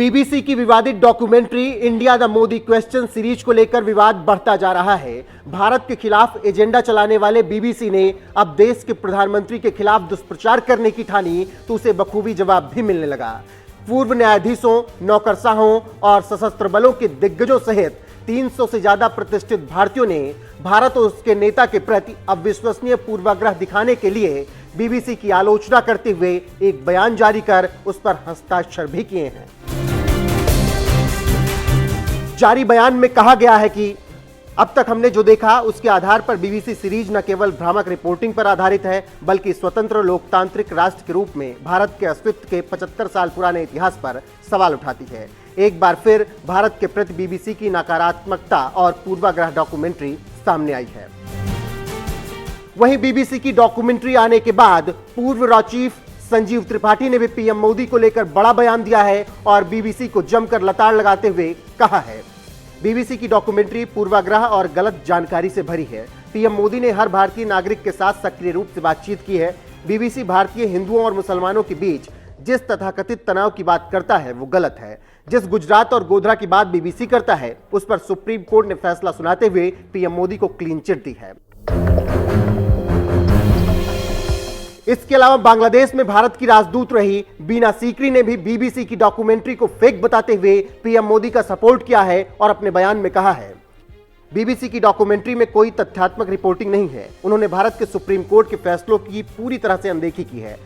BBC की विवादित documentary India the Modi question series को लेकर विवाद बढ़ता जा रहा है। भारत के खिलाफ एजेंडा चलाने वाले बीबीसी ने अब देश के प्रधानमंत्री के खिलाफ दुष्प्रचार करने की ठानी तो उसे बखूबी जवाब भी मिलने लगा। पूर्व न्यायाधीशों, नौकरशाहों और सशस्त्र बलों के दिग्गजों सहित 300 से ज्यादा प्रतिष्ठित भारतीयों ने भारत और उसके नेता के प्रति अविश्वसनीय पूर्वाग्रह दिखाने के लिए बीबीसी की आलोचना करते हुए एक बयान जारी कर उस पर हस्ताक्षर भी किए हैं। जारी बयान में कहा गया है कि अब तक हमने जो देखा उसके आधार पर बीबीसी सीरीज न केवल भ्रामक रिपोर्टिंग पर आधारित है बल्कि स्वतंत्र लोकतांत्रिक राष्ट्र के रूप में भारत के अस्तित्व के 75 साल पुराने इतिहास पर सवाल उठाती है। एक बार फिर भारत के प्रति बीबीसी की नकारात्मकता और पूर्वाग्रह डॉक्यूमेंट्री सामने आई है। वहीं बीबीसी की डॉक्यूमेंट्री आने के बाद पूर्व रॉ चीफ संजीव त्रिपाठी ने भी पीएम मोदी को लेकर बड़ा बयान दिया है और बीबीसी को जमकर लताड़ लगाते हुए कहा है, बीबीसी की डॉक्यूमेंट्री पूर्वाग्रह और गलत जानकारी से भरी है। पीएम मोदी ने हर भारतीय नागरिक के साथ सक्रिय रूप से बातचीत की है। बीबीसी भारतीय हिंदुओं और मुसलमानों के बीच जिस तथाकथित तनाव की बात करता है वो गलत है। जिस गुजरात और गोधरा की बात बीबीसी करता है उस पर सुप्रीम कोर्ट ने फैसला सुनाते हुए पीएम मोदी को क्लीन चिट दी है। इसके अलावा बांग्लादेश में भारत की राजदूत रही बीना सीकरी ने भी बीबीसी की डॉक्यूमेंट्री को फेक बताते हुए पीएम मोदी का सपोर्ट किया है और अपने बयान में कहा है, बीबीसी की डॉक्यूमेंट्री में कोई तथ्यात्मक रिपोर्टिंग नहीं है। उन्होंने भारत के सुप्रीम कोर्ट के फैसलों की पूरी तरह से अनदेखी की है।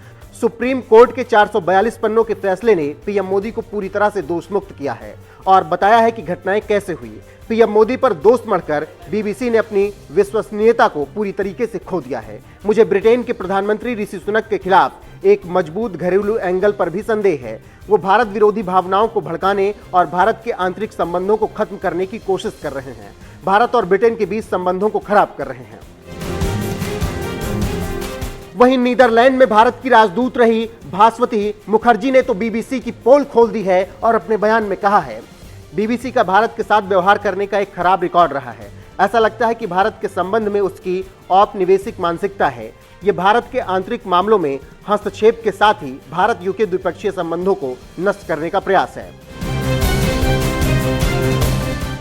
सुप्रीम कोर्ट के 442 पन्नों के फैसले ने पीएम मोदी को पूरी तरह से दोषमुक्त किया है और बताया है कि घटनाएं कैसे हुई। पीएम मोदी पर दोष मढ़कर बीबीसी ने अपनी विश्वसनीयता को पूरी तरीके से खो दिया है। मुझे ब्रिटेन के प्रधानमंत्री ऋषि सुनक के खिलाफ एक मजबूत घरेलू एंगल पर भी संदेह है। वो भारत विरोधी भावनाओं को भड़काने और भारत के आंतरिक संबंधों को खत्म करने की कोशिश कर रहे हैं। भारत और ब्रिटेन के बीच संबंधों को खराब कर रहे हैं। वहीं नीदरलैंड में भारत की राजदूत रही भास्वती मुखर्जी ने तो बीबीसी की पोल खोल दी है और अपने बयान में कहा है, बीबीसी का भारत के साथ व्यवहार करने का एक खराब रिकॉर्ड रहा है। ऐसा लगता है कि भारत के संबंध में उसकी औपनिवेशिक मानसिकता है। यह भारत के आंतरिक मामलों में हस्तक्षेप के साथ ही भारत यूके द्विपक्षीय संबंधों को नष्ट करने का प्रयास है।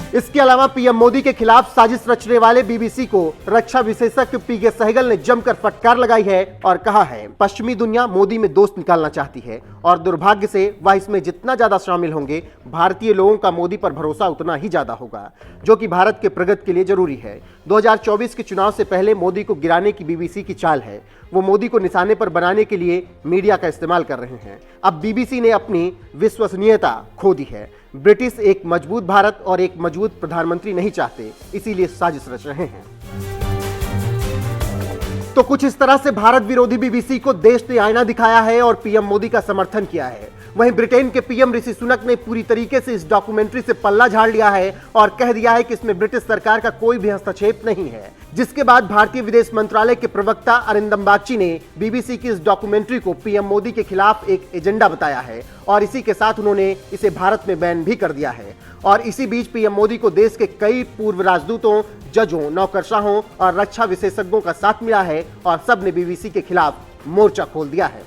इसके अलावा पीएम मोदी के खिलाफ साजिश रचने वाले बीबीसी को रक्षा विशेषज्ञ पीके सहगल ने जमकर फटकार लगाई है और कहा है, पश्चिमी दुनिया मोदी में दोष निकालना चाहती है और दुर्भाग्य से वह इसमें जितना ज्यादा शामिल होंगे भारतीय लोगों का मोदी पर भरोसा उतना ही ज्यादा होगा, जो कि भारत के प्रगति के लिए जरूरी है। 2024 के चुनाव से पहले मोदी को गिराने की बीबीसी की चाल है। वो मोदी को निशाने पर बनाने के लिए मीडिया का इस्तेमाल कर रहे हैं। अब बीबीसी ने अपनी विश्वसनीयता खो दी है। ब्रिटिश एक मजबूत भारत और एक मजबूत प्रधानमंत्री नहीं चाहते, इसीलिए साजिश रच रहे हैं। तो कुछ इस तरह से भारत विरोधी बीबीसी को देश ने आईना दिखाया है और पीएम मोदी का समर्थन किया है। वहीं ब्रिटेन के पीएम ऋषि सुनक ने पूरी तरीके से इस डॉक्यूमेंट्री से पल्ला झाड़ लिया है और कह दिया है कि इसमें ब्रिटिश सरकार का कोई भी हस्तक्षेप नहीं है। जिसके बाद भारतीय विदेश मंत्रालय के प्रवक्ता अरिंदम बागची ने बीबीसी की इस डॉक्यूमेंट्री को पीएम मोदी के खिलाफ एक एजेंडा बताया है और इसी के साथ उन्होंने इसे भारत में बैन भी कर दिया है। और इसी बीच पीएम मोदी को देश के कई पूर्व राजदूतों, जजों, नौकरशाहों और रक्षा विशेषज्ञों का साथ मिला है और सब ने बीबीसी के खिलाफ मोर्चा खोल दिया है।